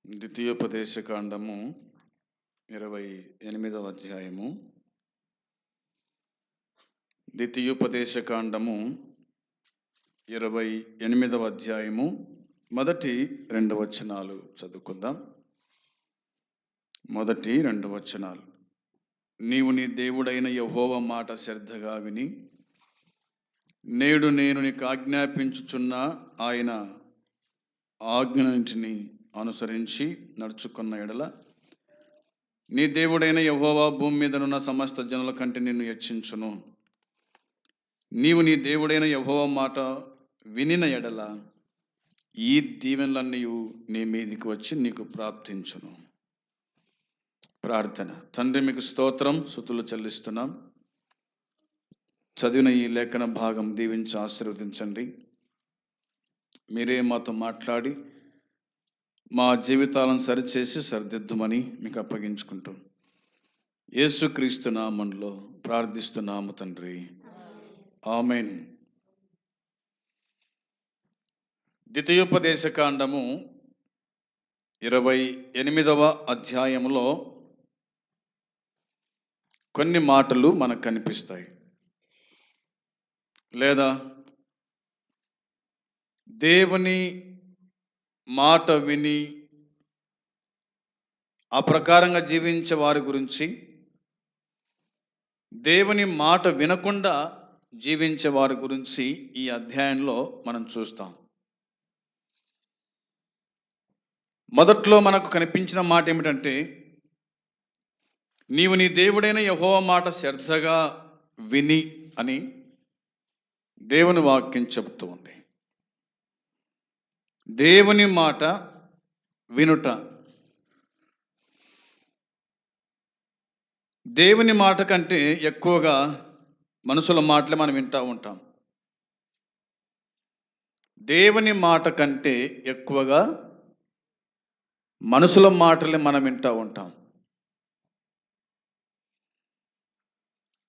ద్వితీయోపదేశకాండము 28వ అధ్యాయము. ద్వితీయోపదేశకాండము 28వ అధ్యాయము మొదటి 2 వచనాలు చదువుకుందాం. మొదటి 2 వచనాలు. నీవు నీ దేవుడైన యెహోవా మాట శ్రద్ధగా విని నేడు నేను నీకు ఆజ్ఞాపించుచున్న ఆయన ఆజ్ఞలన్నిటిని అనుసరించి నడుచుకున్న ఎడల నీ దేవుడైన యెహోవా భూమి మీదనున్న సమస్త జనుల కంటే నిన్ను హెచ్చించును. నీవు నీ దేవుడైన యెహోవా మాట వినిన ఎడల ఈ దీవెనలన్నీ నీ మీదికి వచ్చి నీకు ప్రాప్తించును. ప్రార్థన. తండ్రి, మీకు స్తోత్రం, స్తుతులు చెల్లిస్తున్నాం. చదివిన ఈ లేఖన భాగం దీవించి ఆశీర్వదించండి. మీరే మాతో మాట్లాడి మా జీవితాలను సరిచేసి సరిదిద్దుమని మీకు అప్పగించుకుంటూ యేసుక్రీస్తు నామములో ప్రార్థిస్తున్నాము తండ్రి, ఆమేన్. ద్వితీయోపదేశకాండము 28వ అధ్యాయములో కొన్ని మాటలు మనకు కనిపిస్తాయి. లేదా దేవుని మాట విని ఆ ప్రకారంగా జీవించే వారి గురించి, దేవుని మాట వినకుండా జీవించే వారి గురించి ఈ అధ్యాయంలో మనం చూస్తాం. మొదట్లో మనకు కనిపించిన మాట ఏమిటంటే, నీవు నీ దేవుడైన యెహోవా మాట శ్రద్ధగా విని అని దేవుని వాక్యం చెబుతూ ఉంది. దేవుని మాట వినుట. దేవుని మాట కంటే ఎక్కువగా మనుషుల మాటలే మనం వింటూ ఉంటాం. దేవుని మాట కంటే ఎక్కువగా మనుషుల మాటలే మనం వింటూ ఉంటాం.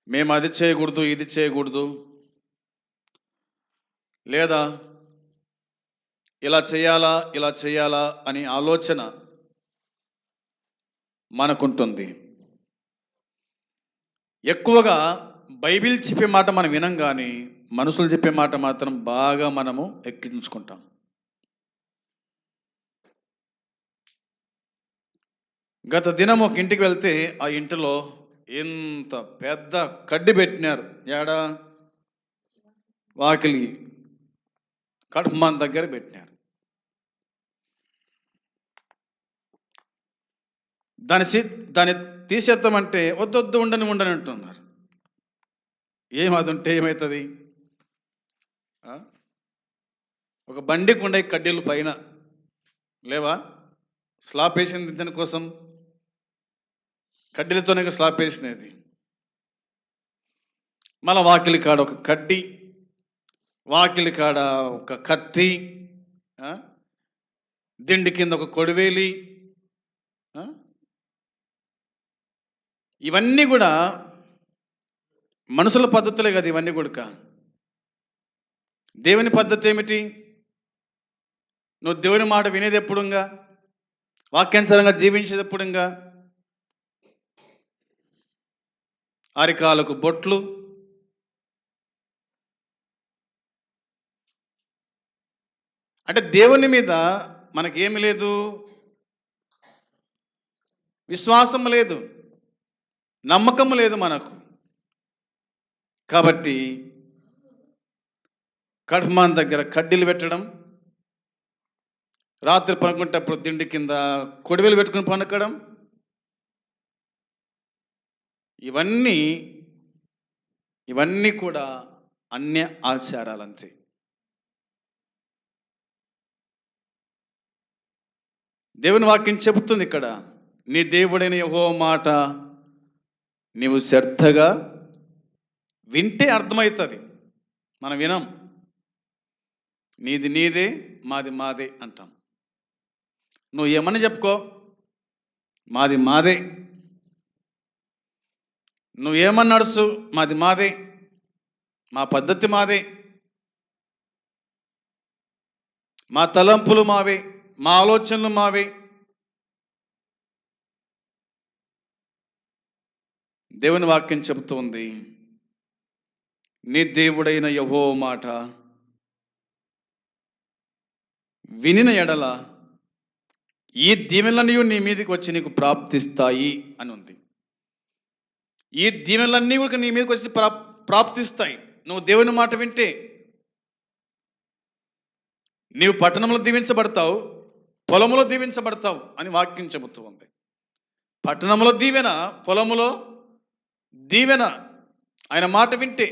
మేము అది చేయకూడదు, ఇది చేయకూడదు, లేదా ఇలా చేయాలా, ఇలా చేయాలా అని ఆలోచన మనకుంటుంది. ఎక్కువగా బైబిల్ చెప్పే మాట మనం వినం, కానీ మనుషులు చెప్పే మాట మాత్రం బాగా మనము ఎక్కించుకుంటాం. గత దినం ఒక ఇంటికి వెళ్తే ఆ ఇంటిలో ఎంత పెద్ద కడ్డి పెట్టినారు. ఏడా? వాకిలి కడుపుమాన దగ్గర పెట్టినారు. దాన్ని తీసేద్దామంటే వద్దొద్దు, ఉండని అంటున్నారు. అది ఉంటే ఏమవుతుంది? ఒక బండికి ఉండే కడ్డీలు పైన లేవా? స్లాబ్ వేసింది దానికోసం, కడ్డీలతోనే స్లాబ్ వేసినది. మళ్ళీ వాకిలి కాడ ఒక కడ్డీ, వాకిలి కాడ ఒక కత్తి, దిండి కింద ఒక కొడివేలి. ఇవన్నీ కూడా మనుషుల పద్ధతులే కదా. ఇవన్నీ కూడా దేవుని పద్ధతి ఏమిటి? నువ్వు దేవుని మాట వినేది ఎప్పుడుగా, వాక్యానుసారంగా జీవించేది ఎప్పుడుగా? అరికాలకు బొట్లు, అంటే దేవుని మీద మనకేమి లేదు, విశ్వాసం లేదు, నమ్మకం లేదు మనకు. కాబట్టి కడుపుమాన్ దగ్గర కడ్డీలు పెట్టడం, రాత్రి పనుకుంటేప్పుడు దిండి కింద కొడివేలు పెట్టుకుని పనుకోవడం, ఇవన్నీ కూడా అన్య ఆచారాలంతే. దేవుని వాక్యం చెబుతుంది ఇక్కడ, నీ దేవుడైన యెహోవా మాట నీవు శ్రద్ధగా వింటే అర్థమవుతుంది. మనం వినం. నీది నీదే, మాది మాదే అంటాం. నువ్వు ఏమని చెప్పుకో, మాది మాదే. నువ్వేమని నడుసు, మాది మాదే, మా పద్ధతి మాదే, మా తలంపులు మావే, మా ఆలోచనలు మావే, దేవుని వాక్యం చెబుతూ ఉంది, నీ దేవుడైన యెహోవా మాట వినిన ఎడల ఈ దీవెనలన్నీ నీ మీదకి వచ్చి నీకు ప్రాప్తిస్తాయి అని ఉంది. ఈ దీవెనలన్నీ కూడా నీ మీదకి వచ్చి ప్రాప్తిస్తాయి. నువ్వు దేవుని మాట వింటే నీవు పట్టణంలో దీవించబడతావు, పొలములో దీవించబడతావు అని వాక్యం చెబుతూ ఉంది. పట్టణంలో దీవెన, పొలములో దీవెన. ఆయన మాట వింటే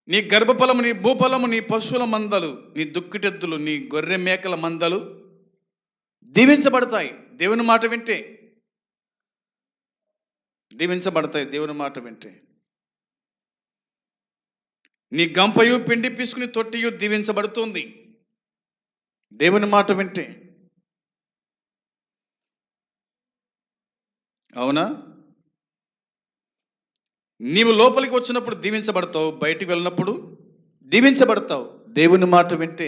నీ గర్భఫలము, నీ భూఫలము, నీ పశువుల మందలు, నీ దుక్కిటెద్దులు, నీ గొర్రె మేకల మందలు దీవించబడతాయి. దేవుని మాట వింటే దీవించబడతాయి. దేవుని మాట వింటే నీ గంపయు పిండి పీసుకుని తొట్టియు దీవించబడుతుంది దేవుని మాట వింటే. అవునా? నీవు లోపలికి వచ్చినప్పుడు దీవించబడతావు, బయటికి వెళ్ళినప్పుడు దీవించబడతావు దేవుని మాట వింటే,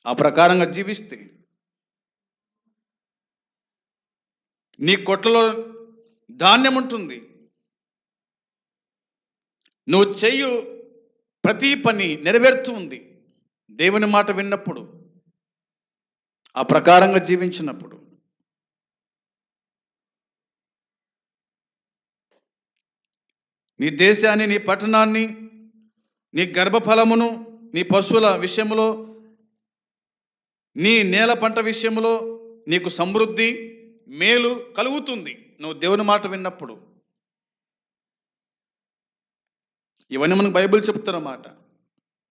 ఆ ప్రకారంగా జీవిస్తే. నీ కొట్లలో ధాన్యం ఉంటుంది. నువ్వు చెయ్యు ప్రతి పని నెరవేరుతూ ఉంది దేవుని మాట విన్నప్పుడు, ఆ ప్రకారంగా జీవించినప్పుడు. నీ దేశాన్ని, నీ పట్టణాన్ని, నీ గర్భఫలమును, నీ పశువుల విషయంలో, నీ నేల పంట విషయంలో నీకు సమృద్ధి, మేలు కలుగుతుంది నువ్వు దేవుని మాట విన్నప్పుడు. ఇవన్నీ మనకు బైబిల్ చెప్తున్నమాట.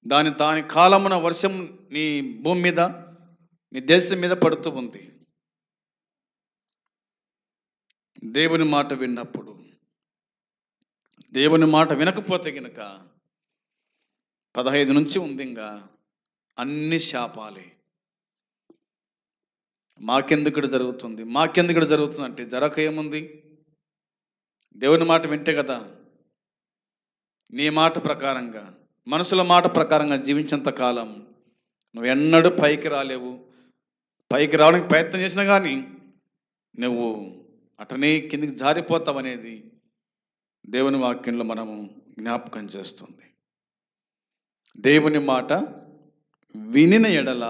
దాని కాలమున వర్షం నీ భూమి మీద, నీ దేశం మీద పడుతూ ఉంది దేవుని మాట విన్నప్పుడు. దేవుని మాట వినకపోతే గనుక 15 నుంచి ఉంది, ఇంకా అన్ని శాపాలే. మాకెందుకు జరుగుతుంది అంటే జరగక ఏముంది? దేవుని మాట వింటే కదా. నీ మాట ప్రకారంగా, మనుషుల మాట ప్రకారంగా జీవించేంత కాలం నువ్వు ఎన్నడూ పైకి రాలేవు. పైకి రావడానికి ప్రయత్నం చేసినా కానీ నువ్వు అటనే కిందికి జారిపోతావు అనేది దేవుని వాక్యంలో మనము జ్ఞాపకం చేస్తుంది. దేవుని మాట వినిన ఎడల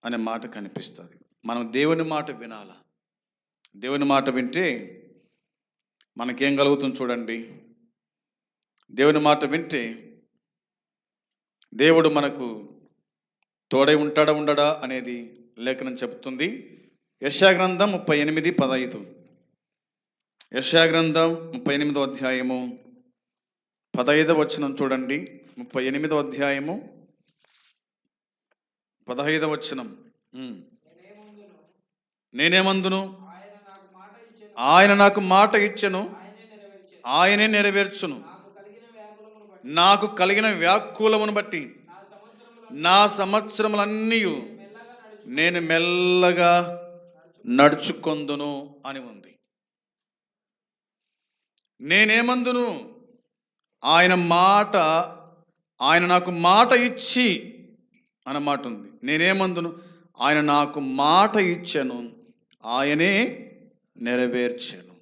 అనే మాట కనిపిస్తుంది. మనం దేవుని మాట వినాల. దేవుని మాట వింటే మనకేం కలుగుతుంది చూడండి. దేవుని మాట వింటే దేవుడు మనకు తోడై ఉంటాడా ఉండడా అనేది లేఖనం చెబుతుంది. యెషయా గ్రంథం 38:15. యెషయా గ్రంథం 38వ అధ్యాయము 15వ వచనం చూడండి. 38వ అధ్యాయము 15వ వచనం. నేనేమందును? ఆయన నాకు మాట ఇచ్చెను, ఆయనే నెరవేర్చును. నాకు కలిగిన వ్యాకులమును బట్టి నా సంవత్సరములన్నీ నేను మెల్లగా నడుచుకొందును అని ఉంది. నేనేమందును? ఆయన నాకు మాట ఇచ్చి అన్నమాట ఉంది. నేనేమందును? ఆయన నాకు మాట ఇచ్చెను, ఆయనే నెరవేర్చాను.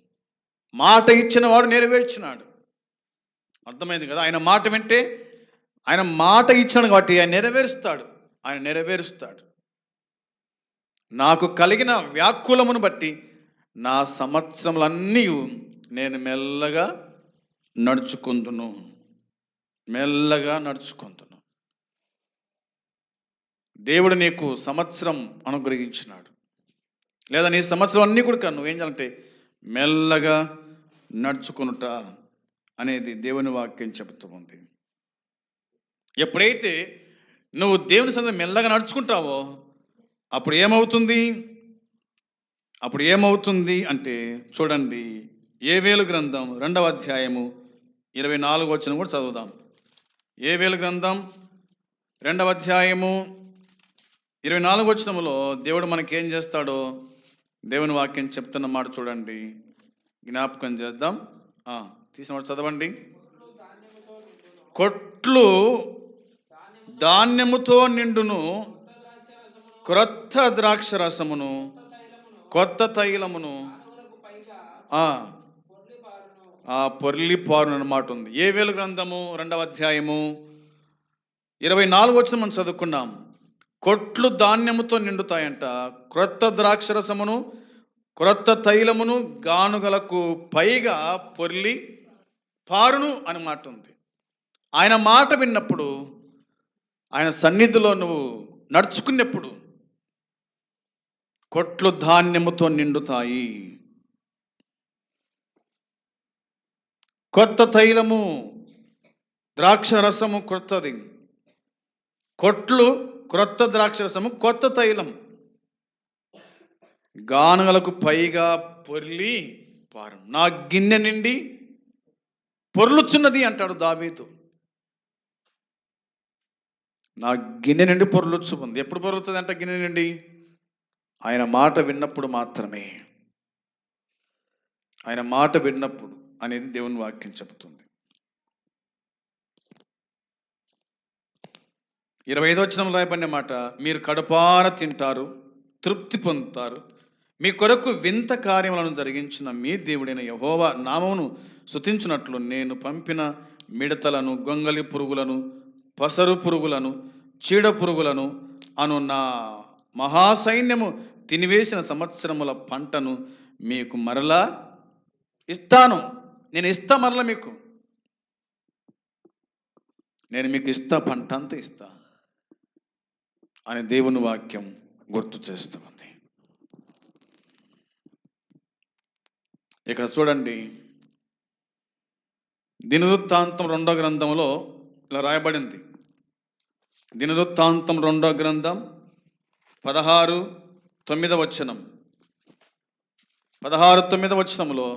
మాట ఇచ్చిన వాడు నెరవేర్చినాడు. అర్థమైంది కదా? ఆయన మాట వింటే, ఆయన మాట ఇచ్చాడు కాబట్టి ఆయన నెరవేరుస్తాడు. నాకు కలిగిన వ్యాకులమును బట్టి నా సంవత్సరములన్నీ నేను మెల్లగా నడుచుకుందును. దేవుడు నీకు సంవత్సరం అనుగ్రహించినాడు, లేదా నీ సంవత్సరం అన్నీ కూడా నువ్వేం చేయాలంటే మెల్లగా నడుచుకునుట అనేది దేవుని వాక్యం చెబుతూ ఉంది. ఎప్పుడైతే నువ్వు దేవుని సన్నిధిలో మెల్లగా నడుచుకుంటావో అప్పుడు ఏమవుతుంది అంటే చూడండి, యోవేలు గ్రంథం 2వ అధ్యాయము 24వ వచనం కూడా చదువుదాం. యోవేలు గ్రంథం 2వ అధ్యాయము 24వ వచనంలో దేవుడు మనకేం చేస్తాడో దేవుని వాక్యం చెప్తున్న మాట చూడండి, జ్ఞాపకం చేద్దాం. తీసిన చదవండి. కొట్లు ధాన్యముతో నిండును, క్రొత్త ద్రాక్ష రసమును కొత్త తైలమును ఆ పొర్లి పారును అన్నమాట ఉంది. యోవేలు గ్రంథము 2వ అధ్యాయము 24 వచనం మనం చదువుకున్నాం. కొట్లు ధాన్యముతో నిండుతాయంట, క్రొత్త ద్రాక్షరసమును క్రొత్త తైలమును గానుగలకు పైగా పొర్లి పారును అని మాట ఉంది. ఆయన మాట విన్నప్పుడు, ఆయన సన్నిధిలో నువ్వు నడుచుకున్నప్పుడు కొట్లు ధాన్యముతో నిండుతాయి. కొత్త తైలము, ద్రాక్ష రసము క్రొత్తది, కొట్లు క్రొత్త ద్రాక్షరసము, కొత్త తైలం గానుగలకు పైగా పొర్లి పారును. నా గిన్నె నిండి పొర్లుచున్నది అంటాడు దావీదు. నా గిన్నె నుండి పొర్లుచు ఉంది. ఎప్పుడు పొర్లుతుంది అంట గిన్నె నుండి? ఆయన మాట విన్నప్పుడు మాత్రమే. ఆయన మాట విన్నప్పుడు అనేది దేవుని వాక్యం చెబుతుంది. 25వ వచనంలో రాయబడిన మాట, మీరు కడుపార తింటారు, తృప్తి పొందుతారు, మీ కొరకు వింత కార్యములను జరిగించిన మీ దేవుడైన యెహోవా నామమును స్తుతించున్నట్లు నేను పంపిన మిడతలను, గొంగలి పురుగులను, పసరు పురుగులను, చీడ పురుగులను అను నా మహాసైన్యము తినివేసిన సంవత్సరముల పంటను మీకు మరలా ఇస్తాను. నేను ఇస్తా, మరలా మీకు నేను మీకు ఇస్తా, పంట అంతా ఇస్తా అని దేవుని వాక్యం గుర్తు చేస్తూ ఉంది. ఇక్కడ చూడండి, దినవృత్తాంతం 2వ గ్రంథంలో ఇలా రాయబడింది. దినవృత్తాంతం 2వ గ్రంథం 16:9 వచనం. 16:9 వచనంలో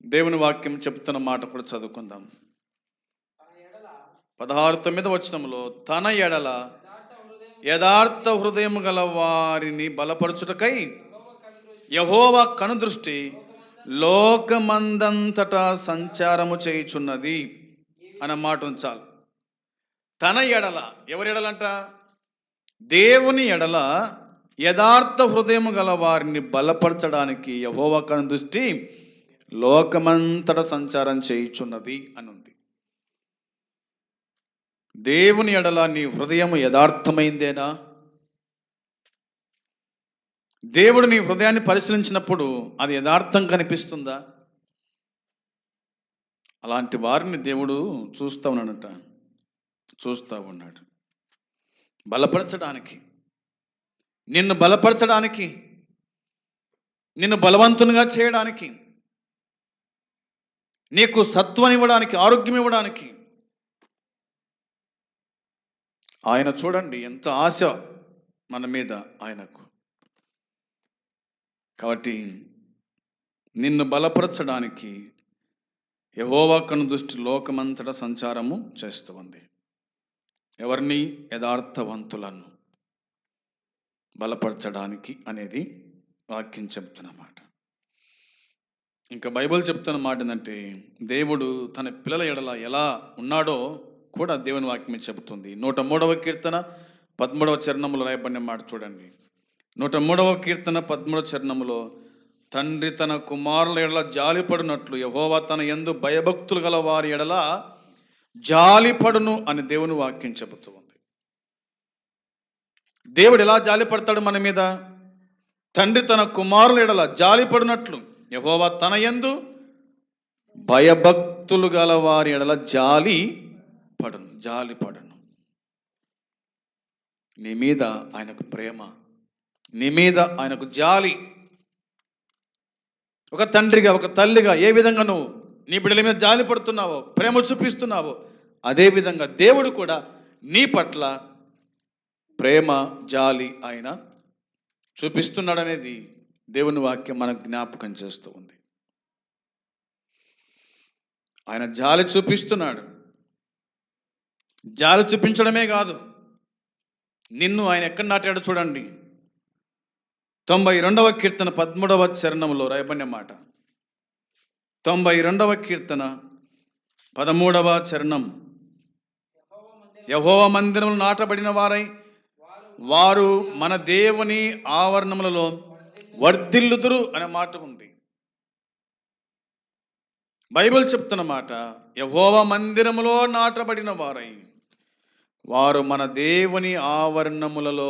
దేవుని వాక్యం చెప్తున్న మాట కూడా చదువుకుందాం. 16:9 వచనంలో, తన ఎడల యథార్థ హృదయం గల వారిని బలపరచుటకై యెహోవా కనుదృష్టి లోకమందంతటా సంచారము చేయుచున్నది అన్న మాట ఉంచాలి. తన ఎడల, ఎవరి ఎడలంట? దేవుని ఎడల యథార్థ హృదయం గల వారిని బలపరచడానికి యెహోవా కనుదృష్టి లోకమంతటా సంచారం చేయుచున్నది అని ఉంది. దేవుని ఎడల నీ హృదయం యథార్థమైందేనా? దేవుడు నీ హృదయాన్ని పరిశీలించినప్పుడు అది యథార్థం కనిపిస్తుందా? అలాంటి వారిని దేవుడు చూస్తూ ఉన్నాడు. బలపరచడానికి, నిన్ను బలపరచడానికి, నిన్ను బలవంతునిగా చేయడానికి, నీకు సత్వం ఇవ్వడానికి, ఆరోగ్యం ఇవ్వడానికి ఆయన చూడండి ఎంత ఆశ మన మీద ఆయనకు. కాబట్టి నిన్ను బలపరచడానికి యెహోవా కనుదృష్టి లోకమంతటా సంచారము చేస్తూ ఉంది. ఎవరిని? యథార్థవంతులను బలపరచడానికి అనేది వాక్యం చెప్తున్నమాట. ఇంకా బైబిల్ చెప్తున్న మాట ఏంటంటే, దేవుడు తన పిల్లల ఎడల ఎలా ఉన్నాడో కూడా దేవుని వాక్యమే చెబుతుంది. 103వ కీర్తన 13వ చరణంలో రాయబడిన మాట చూడండి. 103వ కీర్తన 13వ చరణంలో, తండ్రి తన కుమారుల ఎడల జాలిపడినట్లు యెహోవా తన యందు భయభక్తులు గల వారి ఎడల జాలిపడును అని దేవుని వాక్యం చెబుతూ ఉంది. దేవుడు ఎలా జాలిపడతాడు మన మీద? తండ్రి తన కుమారుల ఎడల జాలిపడినట్లు యెహోవా తన యందు భయభక్తులు గల వారి ఎడల జాలిపడును. నీ మీద ఆయనకు ప్రేమ, నీ మీద ఆయనకు జాలి. ఒక తండ్రిగా, ఒక తల్లిగా ఏ విధంగా నువ్వు నీ బిడ్డల మీద జాలి పడుతున్నావో, ప్రేమ చూపిస్తున్నావో, అదేవిధంగా దేవుడు కూడా నీ పట్ల ప్రేమ, జాలి ఆయన చూపిస్తున్నాడనేది దేవుని వాక్యం మనకు జ్ఞాపకం చేస్తూ ఉంది. ఆయన జాలి చూపిస్తున్నాడు. జాలి చూపించడమే కాదు, నిన్ను ఆయన ఎక్కడ నాటాడో చూడండి. 92వ కీర్తన 13వ చరణంలో రాయబడిన మాట. 92వ కీర్తన 13వ చరణం, యెహోవా మందిరములో నాటబడిన వారై వారు మన దేవుని ఆవరణములలో వర్ధిల్లుదురు అనే మాట ఉంది. బైబిల్ చెప్తున్న మాట, యెహోవా మందిరములో నాటబడిన వారై వారు మన దేవుని ఆవరణములలో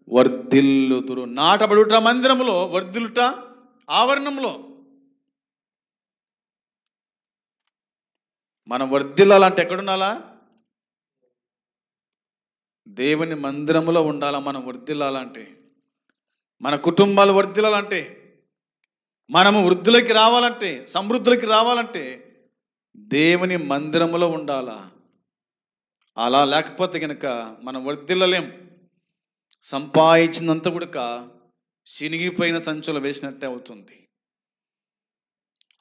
వర్ధిల్లుదురు. నాటబడుట మందిరములో, వర్ధిల్లుట ఆవరణములో. మనం వర్ధిల్లాలంటే ఎక్కడుండాలా? దేవుని మందిరములో ఉండాలా. మనం వర్ధిల్లాలంటే, మన కుటుంబాలు వర్ధిల్లాలంటే, మనము వృద్ధులకి రావాలంటే, సమృద్ధులకి రావాలంటే దేవుని మందిరములో ఉండాలా. అలా లేకపోతే కనుక మనం వర్ధిల్లలేం. సంపాదించినంత కూడా చినిగిపోయిన సంచులు వేసినట్టే అవుతుంది.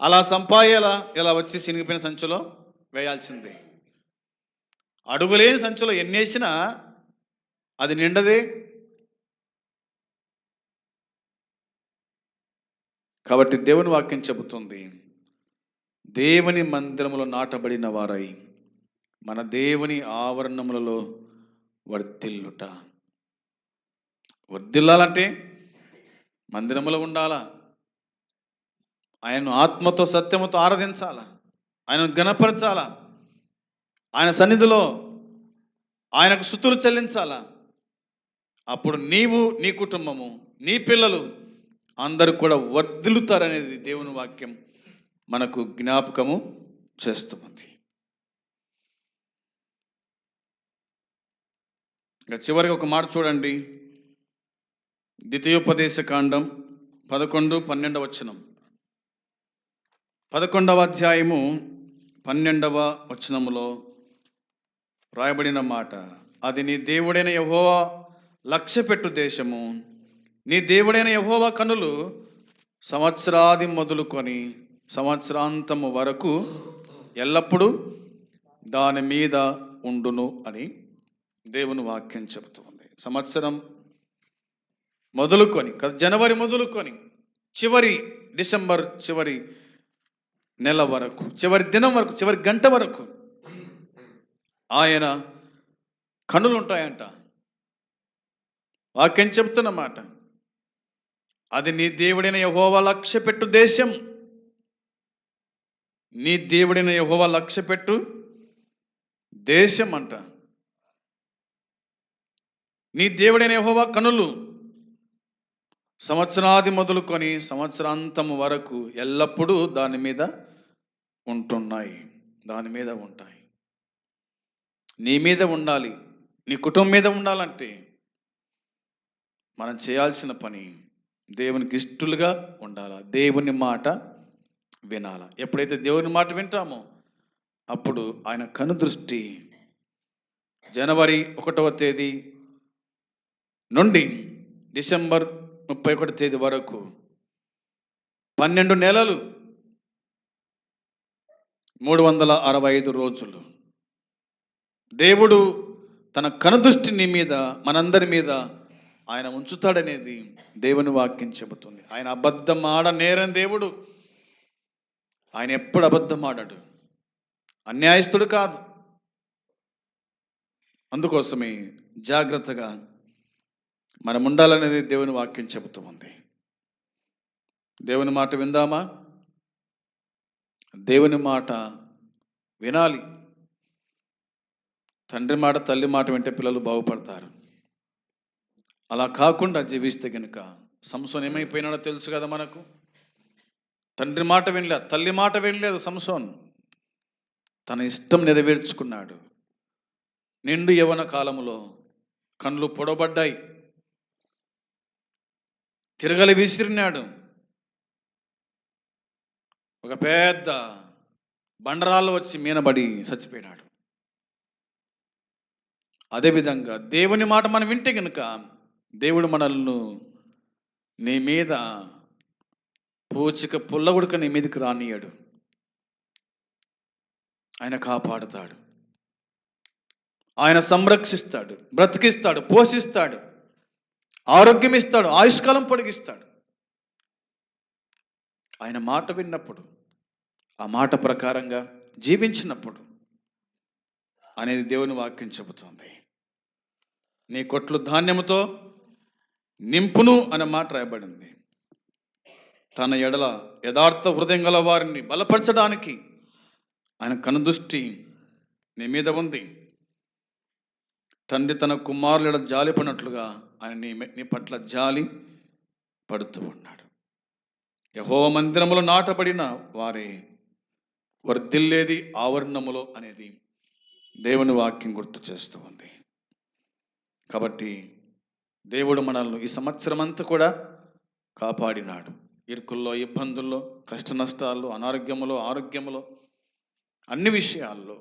అలా సంపాయాలా, ఇలా వచ్చి చినిగిపోయిన సంచులో వేయాల్సిందే. అడుగులేని సంచులో ఎన్నేసినా అది నిండదే. కాబట్టి దేవుని వాక్యం చెబుతుంది, దేవుని మందిరములో నాటబడిన వారై మన దేవుని ఆవరణములలో వర్ధిల్లుట. వర్ధిల్లాలంటే మందిరములో ఉండాలా. ఆయనను ఆత్మతో సత్యముతో ఆరాధించాలా, ఆయనను ఘనపరచాలా, ఆయన సన్నిధిలో ఆయనకు స్తుతులు చెల్లించాలా. అప్పుడు నీవు, నీ కుటుంబము, నీ పిల్లలు అందరూ కూడా వర్ధిల్లుతారనేది దేవుని వాక్యం మనకు జ్ఞాపకము చేస్తుంది. ఇక చివరికి ఒక మాట చూడండి, ద్వితీయోపదేశ కాండం 11-12 వచనం. 11వ అధ్యాయము 12వ వచనములో రాయబడిన మాట, అది నీ దేవుడైన యెహోవా లక్ష్యపెట్టు దేశము. నీ దేవుడైన యెహోవా కనులు సంవత్సరాది మొదలుకొని సంవత్సరాంతము వరకు ఎల్లప్పుడూ దాని మీద ఉండును అని దేవుని వాక్యం చెబుతుంది. సంవత్సరం మొదలుకొని, జనవరి మొదలుకొని చివరి డిసెంబర్ చివరి నెల వరకు, చివరి దినం వరకు, చివరి గంట వరకు ఆయన కనులు ఉంటాయంట. వాక్యం చెప్తున్నమాట, అది నీ దేవుడైన యెహోవా లక్ష్యపెట్టు దేశం. నీ దేవుడైన యెహోవా లక్ష్యపెట్టు దేశం అంట. నీ దేవుడైన యెహోవా కనులు సంవత్సరాది మొదలుకొని సంవత్సరాంతము వరకు ఎల్లప్పుడూ దాని మీద ఉంటున్నాయి, దాని మీద ఉంటాయి. నీ మీద ఉండాలి, నీ కుటుంబం మీద ఉండాలంటే మనం చేయాల్సిన పని దేవునికి ఇష్టలుగా ఉండాలా, దేవుని మాట వినాలా. ఎప్పుడైతే దేవుని మాట వింటామో అప్పుడు ఆయన కనుదృష్టి జనవరి 1వ తేదీ నుండి డిసెంబర్ 31వ తేదీ వరకు 12 నెలలు 365 రోజులు దేవుడు తన కనుదృష్టి నీ మీద, మనందరి మీద ఆయన ఉంచుతాడనేది దేవుని వాక్యం చెబుతుంది. ఆయన అబద్ధం ఆడ నేరని దేవుడు. ఆయన ఎప్పుడు అబద్ధం ఆడాడు, అన్యాయస్తుడు కాదు. అందుకోసమే జాగ్రత్తగా మనం ఉండాలనేది దేవుని వాక్యం చెబుతూ ఉంది. దేవుని మాట విందామా? దేవుని మాట వినాలి. తండ్రి మాట, తల్లి మాట వింటే పిల్లలు బాగుపడతారు. అలా కాకుండా జీవిస్తే కనుక, సంసోన్ ఏమైపోయినాడో తెలుసు కదా మనకు. తండ్రి మాట వినలేదు, తల్లి మాట వినలేదు. సంసోన్ తన ఇష్టం నెరవేర్చుకున్నాడు. నిండు యవ్వన కాలములో కళ్ళు పొడబడ్డాయి, తిరగలి విసిరినాడు. ఒక పెద్ద బండరాళ్ళు వచ్చి మీనబడి చచ్చిపోయినాడు. అదేవిధంగా దేవుని మాట మనం వింటే కనుక దేవుడు మనల్ని నీ మీద పూచిక పుల్లగుడక నీ మీదకి రానియాడు. ఆయన కాపాడుతాడు, ఆయన సంరక్షిస్తాడు, బ్రతికిస్తాడు, పోషిస్తాడు, ఆరోగ్యం ఇస్తాడు, ఆయుష్కాలం పొడిగిస్తాడు. ఆయన మాట విన్నప్పుడు, ఆ మాట ప్రకారంగా జీవించినప్పుడు అనేది దేవుని వాక్యం చెబుతోంది. నీ కొట్లు ధాన్యముతో నింపును అనే మాట రాయబడింది. తన ఎడల యథార్థ హృదయం గల వారిని బలపరచడానికి ఆయన కనుదృష్టి నీ మీద ఉంది. తండ్రి తన కుమారుల జాలి పడినట్లుగా ఆయన నీ పట్ల జాలి పడుతూ ఉన్నాడు. యెహోవా మందిరములో నాటబడిన వారే వర్ధిల్లేది ఆవరణములో అనేది దేవుని వాక్యం గుర్తు చేస్తూ ఉంది. కాబట్టి దేవుడు మనల్ని ఈ సంవత్సరం అంతా కూడా కాపాడినాడు. ఇరుకుల్లో, ఇబ్బందుల్లో, కష్ట నష్టాల్లో, అనారోగ్యములో, ఆరోగ్యములో, అన్ని విషయాల్లో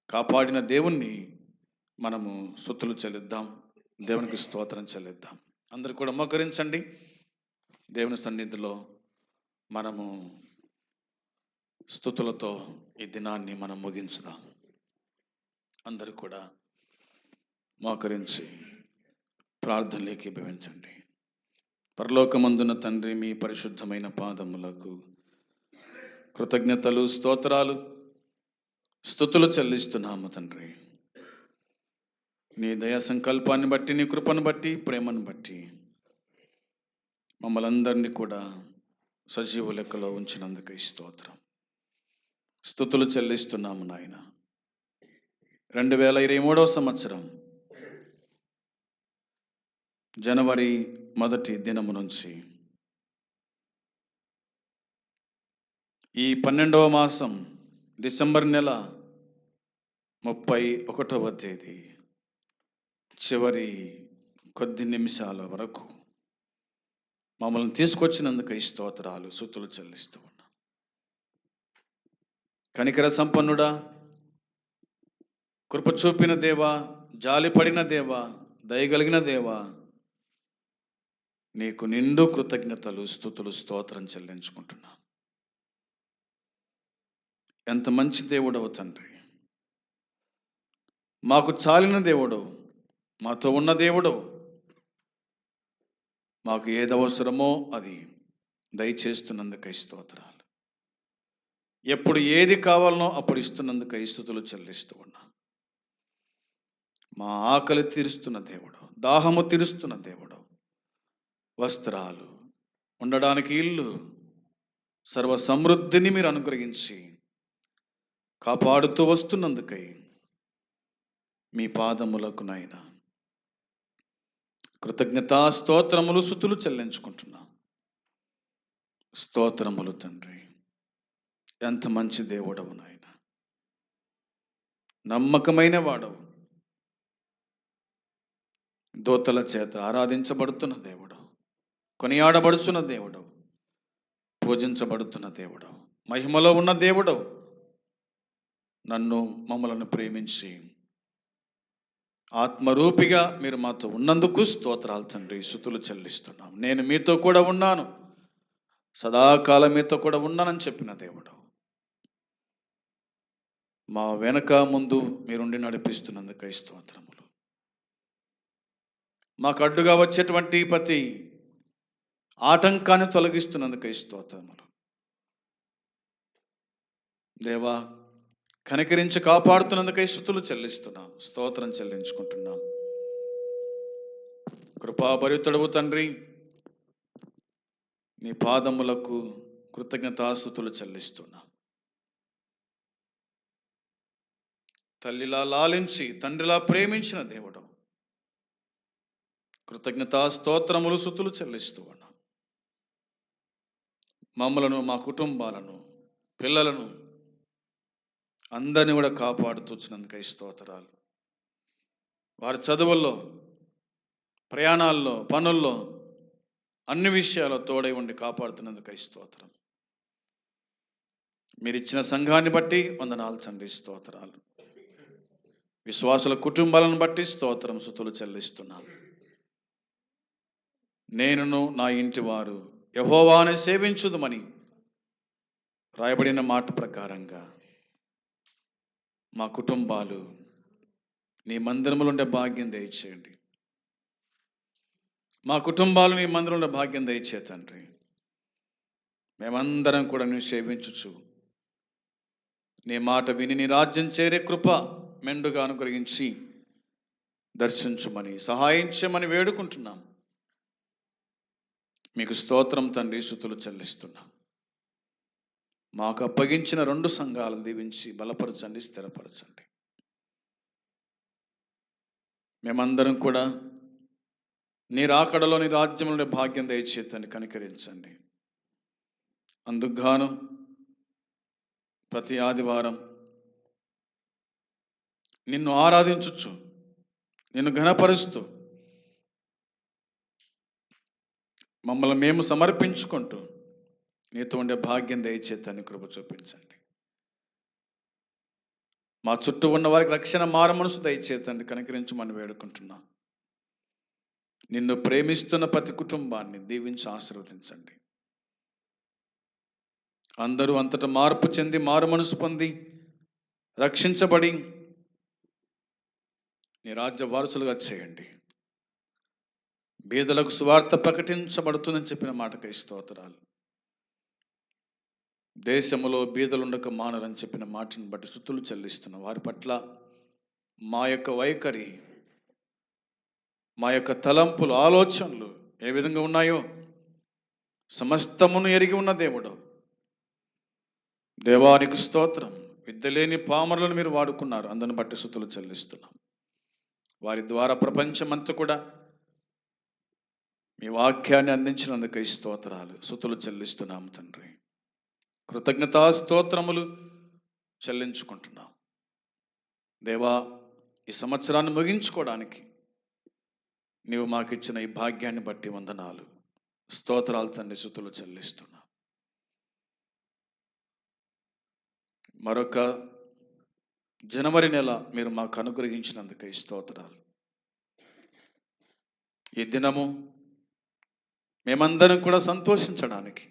కాపాడిన దేవుణ్ణి మనము స్తుతులు చెల్లిద్దాం, దేవునికి స్తోత్రం చెల్లిద్దాం. అందరూ కూడా మోకరించండి. దేవుని సన్నిధిలో మనము స్తుతులతో ఈ దినాన్ని మనం ముగించుదాం. అందరూ కూడా మోకరించి ప్రార్థనలు ఏకీభవించండి. పరలోకమందున తండ్రి, మీ పరిశుద్ధమైన పాదములకు కృతజ్ఞతలు, స్తోత్రాలు, స్తుతులు చెల్లిస్తున్నాము తండ్రి. నీ దయా సంకల్పాన్ని బట్టి, నీ కృపను బట్టి, ప్రేమను బట్టి మమ్మల్ని అందరినీ కూడా సజీవ లెక్కలో ఉంచినందుకు స్తోత్రం, స్తుతులు చెల్లిస్తున్నాము నాయన. 2023వ సంవత్సరం జనవరి 1వ దినము నుంచి ఈ 12వ మాసం డిసెంబర్ నెల 31వ తేదీ చివరి కొద్ది నిమిషాల వరకు మమ్మల్ని తీసుకొచ్చినందుకు స్తోత్రాలు, స్తుతులు చెల్లిస్తూ ఉన్నాం. కనికర సంపన్నుడా, కృప చూపిన దేవా, జాలిపడిన దేవా, దయగలిగిన దేవా, నీకు నిండు కృతజ్ఞతలు, స్తుతులు, స్తోత్రం చెల్లించుకుంటున్నా. ఎంత మంచి దేవుడవు తండ్రి, మాకు చాలిన దేవుడు, మాతో ఉన్న దేవుడు, మాకు ఏది అవసరమో అది దయచేస్తున్నందుకై స్తోత్రాలు. ఎప్పుడు ఏది కావాలనో అప్పుడు ఇస్తున్నందుకై స్తుతులు చెల్లిస్తూ ఉన్నా. మా ఆకలి తీరుస్తున్న దేవుడు, దాహము తీరుస్తున్న దేవుడు, వస్త్రాలు, ఉండడానికి ఇల్లు, సర్వ సమృద్ధిని మీరు అనుగ్రహించి కాపాడుతూ వస్తున్నందుకై మీ పాదములకు నాయనా కృతజ్ఞతా స్తోత్రములు, స్తుతులు చెల్లించుకుంటున్నాం. స్తోత్రములు తండ్రి. ఎంత మంచి దేవుడవు నాయన, నమ్మకమైన వాడవు, దూతల చేత ఆరాధించబడుతున్న దేవుడు, కొనియాడబడుతున్న దేవుడు, పూజించబడుతున్న దేవుడు, మహిమలో ఉన్న దేవుడు, నన్ను మమ్మలను ప్రేమించి ఆత్మరూపిగా మీరు మాతో ఉన్నందుకు స్తోత్రాలు తండ్రి, స్తుతులు చెల్లిస్తున్నాం. నేను మీతో కూడా ఉన్నాను, సదాకాలం మీతో కూడా ఉన్నానని చెప్పిన దేవుడు, మా వెనక ముందు మీరుండి నడిపిస్తున్నందుకై స్తోత్రములు. మాకు అడ్డుగా వచ్చేటువంటి ప్రతి ఆటంకాన్ని తొలగిస్తున్నందుకై స్తోత్రములు. దేవా, కనికరించి కాపాడుతున్నందుకై స్తుతులు చెల్లిస్తున్నాం, స్తోత్రం చెల్లించుకుంటున్నాం. కృపాభరితుడవు తండ్రి, నీ పాదములకు కృతజ్ఞతాస్తుతులు చెల్లిస్తున్నాం. తల్లిలా లాలించి తండ్రిలా ప్రేమించిన దేవుడు, కృతజ్ఞతా స్తోత్రములు, స్తుతులు చెల్లిస్తూ ఉన్నాం. మమ్మలను, మా కుటుంబాలను, పిల్లలను అందరినీ కూడా కాపాడుతూచినందుకై స్తోత్రాలు. వారి చదువుల్లో, ప్రయాణాల్లో, పనుల్లో, అన్ని విషయాల్లో తోడై ఉండి కాపాడుతున్నందుకై స్తోత్రం. మీరిచ్చిన సంఘాన్ని బట్టి వందనాలు తండ్రి, స్తోత్రాలు. విశ్వాసుల కుటుంబాలను బట్టి స్తోత్రం, స్తుతులు చెల్లిస్తున్నాం. నేనును నా ఇంటి వారు యెహోవాను సేవించుదుమని రాయబడిన మాట ప్రకారంగా మా కుటుంబాలు నీ మందిరములో ఉండే భాగ్యం దయచేయండి. మా కుటుంబాలు నీ మందిరంలో ఉండే భాగ్యం దయచే తండ్రి. మేమందరం కూడా నీ సేవించుచు నీ మాట విని నీ రాజ్యం చేరే కృప మెండుగా అనుగ్రహించి దర్శించుమని, సహాయించమని వేడుకుంటున్నాం. మీకు స్తోత్రం తండ్రి, స్తుతులు చెల్లిస్తున్నాం. మాకు అప్పగించిన 2 సంఘాలను దీవించి బలపరచండి, స్థిరపరచండి. మేమందరం కూడా నీ రాకడలో నీ రాజ్యంలోని భాగ్యం దయచేతండి, కనికరించండి. అందుకుగాను ప్రతి ఆదివారం నిన్ను ఆరాధించుచు, నిన్ను ఘనపరుస్తూ, మమ్మల్ని మేము సమర్పించుకుంటూ నీతో ఉండే భాగ్యం దయచేతని కృప చూపించండి. మా చుట్టూ ఉన్న వారికి రక్షణ మారు మనసు దయచేతండి, కనికరించమని వేడుకుంటున్నాం. నిన్ను ప్రేమిస్తున్న ప్రతి కుటుంబాన్ని దీవించి ఆశీర్వదించండి. అందరూ అంతటా మార్పు చెంది మారు మనసు పొంది రక్షించబడి నీ రాజ్య వారసులుగా చేయండి. బీదలకు సువార్త ప్రకటించబడుతుందని చెప్పిన మాటకై స్తోత్రాలు. దేశములో బీదలుండక మానరని చెప్పిన మాటను బట్టి స్తుతులు చెల్లిస్తున్నాం. వారి పట్ల మా యొక్క వైఖరి, మా యొక్క తలంపులు, ఆలోచనలు ఏ విధంగా ఉన్నాయో సమస్తమును ఎరిగి ఉన్న దేవుడు, దేవానికి స్తోత్రం. విద్య లేని పామరులను మీరు వాడుకున్నారు, అందుని బట్టి స్తుతులు చెల్లిస్తున్నాం. వారి ద్వారా ప్రపంచమంతా కూడా మీ వాక్యాన్ని అందించినందుకై స్తోత్రాలు, స్తుతులు చెల్లిస్తున్నాం తండ్రి. కృతజ్ఞతా స్తోత్రములు చెల్లించుకుంటున్నాం. దేవా, ఈ సంవత్సరాన్ని ముగించుకోవడానికి నీవు మాకు ఇచ్చిన ఈ భాగ్యాన్ని బట్టి వందనాలు, స్తోత్రాలు తండ్రి, స్తుతులు చెల్లిస్తున్నాం. మరొక జనవరి నెల మీరు మాకు అనుగ్రహించినందుకై స్తోత్రాలు. ఈ దినము మేమందరం కూడా సంతోషించడానికి,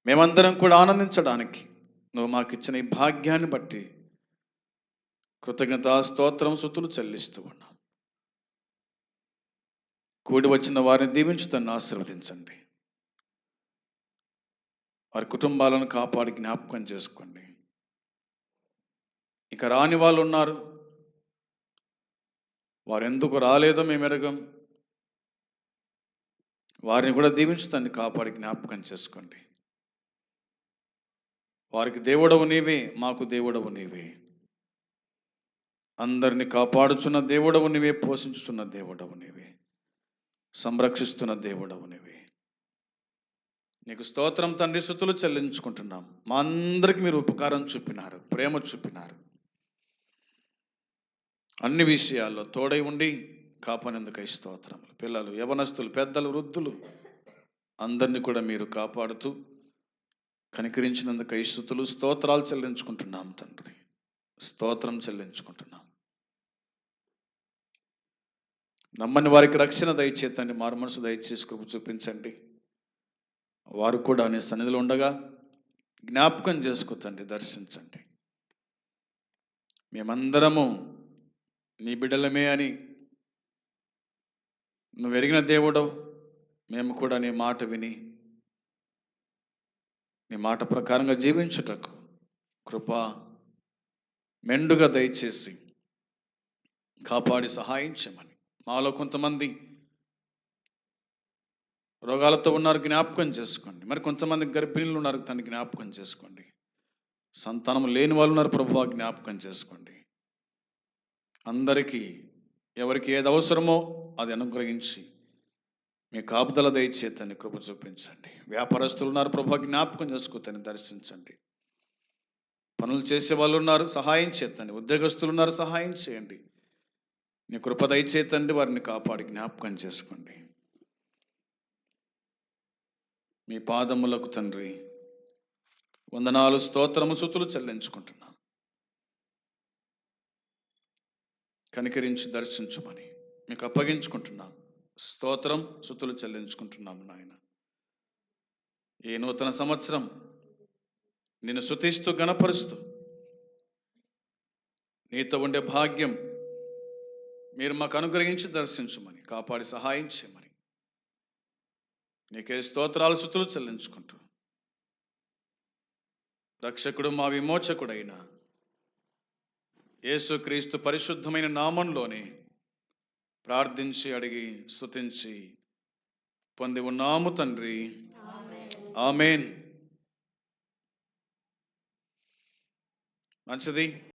మేమందరం కూడా ఆనందించడానికి నువ్వు మాకు ఇచ్చిన ఈ భాగ్యాన్ని బట్టి కృతజ్ఞతా స్తోత్రం, స్తుతులు చెల్లిస్తూ ఉన్నాం. కూడి వచ్చిన వారిని దీవించుతను ఆశీర్వదించండి. వారి కుటుంబాలను కాపాడి జ్ఞాపకం చేసుకోండి. ఇక రాని వాళ్ళు ఉన్నారు, వారు ఎందుకు రాలేదో మేము ఎరగం. వారిని కూడా దీవించుతండి, కాపాడి జ్ఞాపకం చేసుకోండి. వారికి దేవుడవు నీవే, మాకు దేవుడవు నీవే. అందరిని కాపాడుచున్న దేవుడవు నీవే, పోషించుచున్న దేవుడవు నీవే, సంరక్షిస్తున్న దేవుడవు నీవే. నీకు స్తోత్రం తండ్రి, స్తుతులు చెల్లించుకుంటున్నాం. మా అందరికి మీరు ఉపకారం చూపినారు, ప్రేమ చూపినారు. అన్ని విషయాల్లో తోడై ఉండి కాపాడేందుకై స్తోత్రములు. పిల్లలు, యవనస్తులు, పెద్దలు, వృద్ధులు అందరినీ కూడా మీరు కాపాడుతూ కనికరించినందుకై స్తుతులు, స్తోత్రాలు చెల్లించుకుంటున్నాం తండ్రి. స్తోత్రం చెల్లించుకుంటున్నాం. నమ్మని వారికి రక్షణ దయచేతండి, మారు మనసు దయచేసి కృప చూపించండి. వారు కూడా నీ సన్నిధిలో ఉండగా జ్ఞాపకం చేసుకోతండి, దర్శించండి. మేమందరము నీ బిడ్డలమే అని నువ్వు ఎరిగిన దేవుడవు. మేము కూడా నీ మాట విని నీ మాట ప్రకారంగా జీవించుటకు కృప మెండుగా దయచేసి కాపాడి సహాయం చేయమని. మాలో కొంతమంది రోగాలతో ఉన్నారు, జ్ఞాపకం చేసుకోండి. మరి కొంతమంది గర్భిణులు ఉన్నారు, తను జ్ఞాపకం చేసుకోండి. సంతానం లేని వాళ్ళు ఉన్నారు, ప్రభువా జ్ఞాపకం చేసుకోండి. అందరికీ ఎవరికి ఏది అవసరమో అది అనుగ్రహించి మీ కాపుదల దయచేతని కృప చూపించండి. వ్యాపారస్తులు ఉన్నారు, ప్రభువా జ్ఞాపకం చేసుకోతని దర్శించండి. పనులు చేసే వాళ్ళు ఉన్నారు, సహాయం చేతండి. ఉద్యోగస్తులు ఉన్నారు, సహాయం చేయండి. నీ కృప దయచేతండి, వారిని కాపాడి జ్ఞాపకం చేసుకోండి. మీ పాదములకు తండ్రి వందనాలు, స్తోత్రము, స్తుతులు చెల్లించుకుంటున్నాం. కనికరించి దర్శించుమని మీకు అప్పగించుకుంటున్నాం. స్తోత్రం, స్తుతులు చెల్లించుకుంటున్నాము నాయన. ఈ నూతన సంవత్సరం నిన్ను స్తుతిస్తూ గణపరుస్తూ నీతో ఉండే భాగ్యం మీరు మాకు అనుగ్రహించి దర్శించుమని, కాపాడి సహాయం చేయమని నీకే స్తోత్రాలు, స్తుతులు చెల్లించుకుంటూ రక్షకుడు మా విమోచకుడైన యేసుక్రీస్తు పరిశుద్ధమైన నామంలోనే ప్రార్థించి అడిగి స్తుతించి పొంది ఉన్నాము తండ్రి. ఆమేన్. మంచిది.